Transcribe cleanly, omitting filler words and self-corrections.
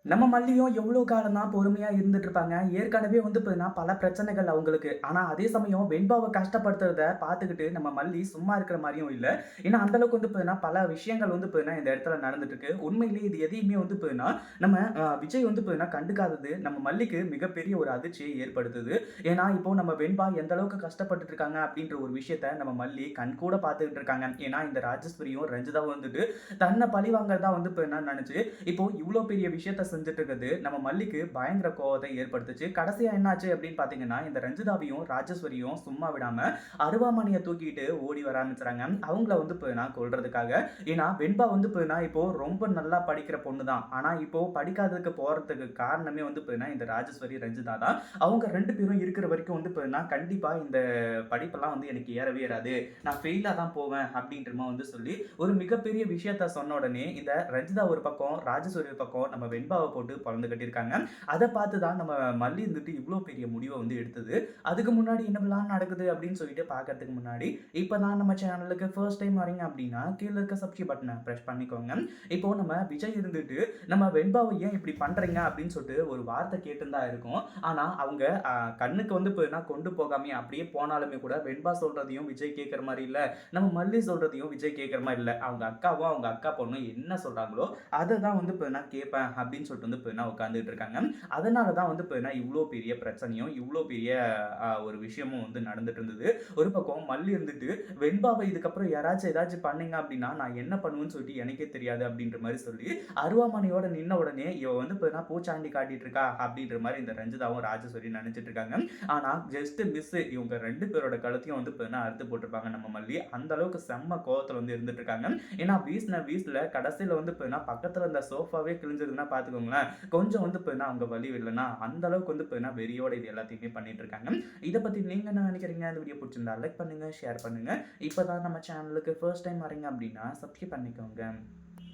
நம்ம மல்லியும் எவ்வளோ காலம் தான் பொறுமையா இருந்துட்டு இருப்பாங்க. ஏற்கனவே வந்து பார்த்தீங்கன்னா, பல பிரச்சனைகள் அவங்களுக்கு. ஆனா, அதே சமயம் வெண்பாவ கஷ்டப்படுத்துறத பார்த்துக்கிட்டு நம்ம மல்லி சும்மா இருக்கிற மாரியும் இல்ல. ஏன்னா, அந்த அளவுக்கு வந்து பார்த்தீங்கன்னா, பல விஷயங்கள் வந்து பார்த்தீங்கன்னா, இந்த இடத்துல நடந்துட்டு இருக்கு. உண்மையிலேயே இது எதையுமே வந்து பார்த்தீங்கன்னா, நம்ம விஜய் வந்து பார்த்தீங்கன்னா, கண்டுக்காதது நம்ம மல்லிக்கு மிகப்பெரிய ஒரு அதிர்ச்சியை ஏற்படுத்துது. ஏன்னா, இப்போ நம்ம வெண்பா எந்த அளவுக்கு கஷ்டப்பட்டுட்டு இருக்காங்க அப்படின்ற ஒரு விஷயத்த நம்ம மல்லி கண்கூட பார்த்துக்கிட்டு இருக்காங்க. ஏன்னா, இந்த ராஜேஸ்வரியும், ரஞ்சிதாவும் வந்துட்டு தன்னை பழிவாங்கறதா வந்து பார்த்தீங்கன்னா நெனச்சு, இப்போ இவ்ளோ பெரிய விஷயத்த செஞ்சுட்டு இருக்குது நம்ம மல்லிக்கு பயங்கர கோவத்தை ஏற்படுத்துச்சு. கடைசியா என்னாச்சு அப்படின்னு பார்த்தீங்கன்னா, இந்த ரஞ்சிதாவையும், ராஜேஸ்வரியும் சும்மா விடாம அருவாமனைய தூக்கிட்டு ஓடி வர ஆரம்பிச்சுறாங்க. அவங்கள வந்து பார்த்தீங்கன்னா கொல்றதுக்காக. ஏன்னா, வெண்பா வந்து பார்த்தீங்கன்னா இப்போ ரொம்ப நல்லா படிக்கிற பொண்ணு தான். ஆனா, இப்போ படிக்காததுக்கு போறதுக்கு காரணமே வந்து பார்த்தீங்கன்னா, இந்த ராஜேஸ்வரி, ரஞ்சிதா தான். அவங்க 2 பேரும் இருக்கிற வரைக்கும் வந்து பார்த்தீங்கன்னா, கண்டிப்பா இந்த படிப்பெல்லாம் வந்து எனக்கு ஏறவே ஏறாது. நான் ஃபெயிலா தான் போவேன் அப்படின்ற மாரி வந்து சொல்லி, ஒரு மிகப்பெரிய விஷயத்த சொன்ன உடனே இந்த ரஞ்சிதா ஒரு பக்கம், ராஜேஸ்வரி ஒரு பக்கம் நம்ம வெண்பாவ போட்டு பொளந்து கட்டியிருக்காங்க. அத பார்த்து தான் நம்ம மல்லி இருந்துட்டு இவ்ளோ பெரிய முடிவ வந்து எடுத்தது. அதுக்கு முன்னாடி என்னவெல்லாம் நடக்குது அப்படின்னு சொல்லிட்டு பார்க்கறதுக்கு முன்னாடி, இப்ப தான் நம்ம சேனலுக்கு ஃபர்ஸ்ட் டைம் வரீங்க அப்படின்னா, கீழ இருக்க சப்ஸ்கிரைப் பட்டன பிரஸ் பண்ணிக்கோங்க. இப்போ நம்ம விஜய் இருந்துட்டு, நம்ம வெண்பாவ ஏன் இப்படி பண்றீங்க அப்படின்னு சொல்லிட்டு ஒரு வார்த்தை கேட்டுன்னு தான் இருக்கும். ஆனா, அவங்க கண்ணுக்கு வந்து இப்ப கொண்டு போகாமயே அப்படியே போனாலுமே கூட வெண்பா சொல்றதையும் விஜய் கேட்கிற மாரி இல்ல. நம்ம மல்லி சொல்றதையும் விஜய் கேட்கிற மாரி இல்ல. அவங்க அக்காவும், அவங்க அக்கா பொண்ணும் என்ன சொல்றாங்களோ, அத தான் வந்து இப்ப நான் கேட்பேன் அப்படின்னு சொல்லிட்டு வந்து இப்ப உட்கார்ந்துட்டு இருக்காங்க. அதனால தான் வந்து இப்ப இவ்ளோ பெரிய பிரச்சனையும், இவ்ளோ பெரிய ஒரு விஷயமும் வந்து நடந்துட்டு இருந்தது. ஒரு பக்கம் மல்லி இருந்துட்டு, வெண்பாவ இதுக்கப்புறம் யாராச்சும் ஏதாச்சும் பண்ணீங்க அப்படின்னா, நான் என்ன பண்ணுவேன்னு சொல்லிட்டு எனக்கே தெரியாது அப்படின்ற மாரி சொல்லி, அருவாமனையோட நின்ன உடனே இவ வந்து பூச்சாண்டி காட்டிட்டு இருக்கா அப்படின்ற மாரி இந்த ரஞ்சிதாவும், ராஜேஸ்வரியும் நெனச்சிட்டு இருக்காங்க. ஆனா ஜஸ்ட் மிஸ் இவங்க 2 பேரோட கழுத்தையும் வந்து அறுத்து போட்டுருப்பாங்க நம்ம மல்லி. அந்த அளவுக்கு செம்ம கோவத்துல வந்து இருந்துட்டு இருக்காங்க. ஏன்னா வீசின வீசல கடைசியில வந்து பக்கத்துல இருந்த சோஃபாவே கிழிஞ்சதுன்னா பார்த்துக்கோங்களேன். கொஞ்சம் வந்து அவங்க வலி இல்லன்னா, அந்த அளவுக்கு வந்து வெறியோட இது எல்லாத்தையுமே பண்ணிட்டு இருக்காங்க. இத பத்தி நீங்க என்ன நினைக்கிறீங்க? இந்த வீடியோ புடிச்சிருந்தா லைக் பண்ணுங்க, ஷேர் பண்ணுங்க. இப்ப தான் நம்ம சேனலுக்கு ஃபர்ஸ்ட் டைம் வரீங்க அப்படின்னா சப்ஸ்கிரைப் பண்ணிக்கோங்க.